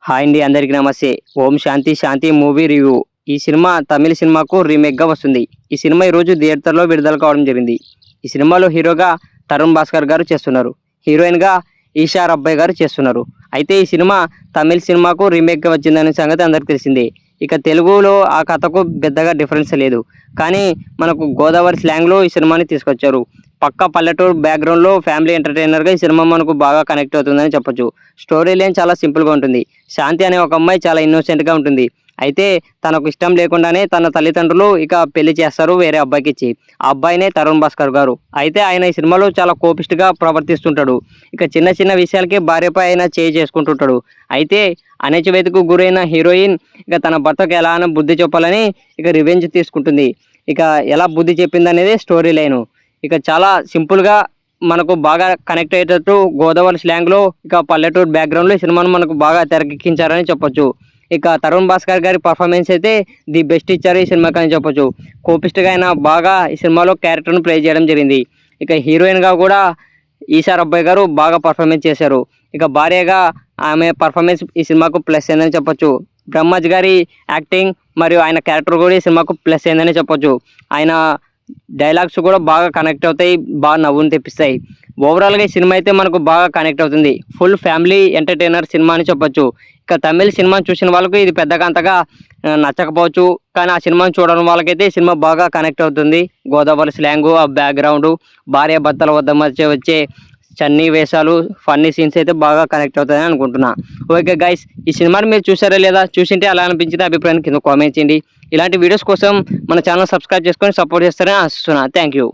Hi అండి, అందరికీ నమస్తే. ఓం శాంతి శాంతి మూవీ రివ్యూ. ఈ సినిమా తమిళ సినిమాకు రీమేక్గా వస్తుంది. ఈ సినిమా ఈరోజు థియేటర్లో విడుదల కావడం జరిగింది. ఈ సినిమాలో హీరోగా తరుణ్ భాస్కర్ గారు చేస్తున్నారు. హీరోయిన్గా ఈషా రబ్బాయ్ గారు చేస్తున్నారు. అయితే ఈ సినిమా తమిళ సినిమాకు రీమేక్గా వచ్చిందనే సంగతి అందరికీ తెలిసిందే. ఇక తెలుగులో ఆ కథకు పెద్దగా డిఫరెన్స్ లేదు. కానీ మనకు గోదావరి స్లాంగ్లో ఈ సినిమాని తీసుకొచ్చారు. పక్కా పల్లెటూరు బ్యాక్గ్రౌండ్లో ఫ్యామిలీ ఎంటర్టైనర్గా ఈ సినిమా మనకు బాగా కనెక్ట్ అవుతుందని చెప్పొచ్చు. స్టోరీ లైన్ చాలా సింపుల్గా ఉంటుంది. శాంతి అనే ఒక అమ్మాయి చాలా ఇన్నోసెంట్గా ఉంటుంది. అయితే తనకు ఇష్టం లేకుండానే తన తల్లిదండ్రులు ఇక పెళ్లి చేస్తారు వేరే అబ్బాయికి ఇచ్చి. ఆ అబ్బాయినే తరుణ్ భాస్కర్ గారు. అయితే ఆయన ఈ సినిమాలో చాలా కోపిస్ట్గా ప్రవర్తిస్తుంటాడు. ఇక చిన్న చిన్న విషయాలకే భార్యపై ఆయన చేసుకుంటుంటాడు. అయితే అణచివేతకు గురైన హీరోయిన్ ఇక తన భర్తకు ఎలానో బుద్ధి చెప్పాలని ఇక రివెంజ్ తీసుకుంటుంది. ఇక ఎలా బుద్ధి చెప్పింది అనేది స్టోరీ లైను. ఇక చాలా సింపుల్గా మనకు బాగా కనెక్ట్ అయ్యేటట్టు గోదావరి స్లాంగ్లో ఇక పల్లెటూరు బ్యాక్గ్రౌండ్లో ఈ సినిమాను మనకు బాగా తెరకెక్కించారని చెప్పొచ్చు. ఇక తరుణ్ భాస్కర్ గారి పర్ఫార్మెన్స్ అయితే ది బెస్ట్ ఇచ్చారు ఈ సినిమాకి అని చెప్పొచ్చు. కోపిస్ట్గా ఆయన బాగా ఈ సినిమాలో క్యారెక్టర్ను ప్లే చేయడం జరిగింది. ఇక హీరోయిన్గా కూడా ఈషా రబ్బాయ్ గారు బాగా పర్ఫార్మెన్స్ చేశారు. ఇక భార్యగా ఆమె పర్ఫార్మెన్స్ ఈ సినిమాకు ప్లస్ అయిందని చెప్పొచ్చు. బ్రహ్మజ్ గారి యాక్టింగ్ మరియు ఆయన క్యారెక్టర్ కూడా ఈ సినిమాకు ప్లస్ అయిందని చెప్పొచ్చు. ఆయన డైలాగ్స్ కూడా బాగా కనెక్ట్ అవుతాయి, బాగా నవ్వుని తెప్పిస్తాయి. ఓవరాల్గా ఈ సినిమా అయితే మనకు బాగా కనెక్ట్ అవుతుంది. ఫుల్ ఫ్యామిలీ ఎంటర్టైనర్ సినిమా అని చెప్పొచ్చు. ఇక తమిళ సినిమాని చూసిన వాళ్ళకు ఇది పెద్దగా అంతగా నచ్చకపోవచ్చు. కానీ ఆ సినిమాని చూడడం వాళ్ళకైతే ఈ సినిమా బాగా కనెక్ట్ అవుతుంది. గోదావరి స్లాంగు, ఆ బ్యాక్గ్రౌండు, భార్య భర్తల వద్ద మధ్య వచ్చే చన్నీ వేషాలు, ఫన్నీ సీన్స్ అయితే బాగా కనెక్ట్ అవుతాయని అనుకుంటున్నా. ఓకే గైస్, ఈ సినిమాని మీరు చూసారా లేదా? చూసింటే అలా అనిపించింది అభిప్రాయాన్ని కింద కామెంట్ చేయండి. ఇలాంటి వీడియోస్ కోసం మన ఛానల్ సబ్స్క్రైబ్ చేసుకొని సపోర్ట్ చేస్తారని ఆశిస్తున్నా. Thank you.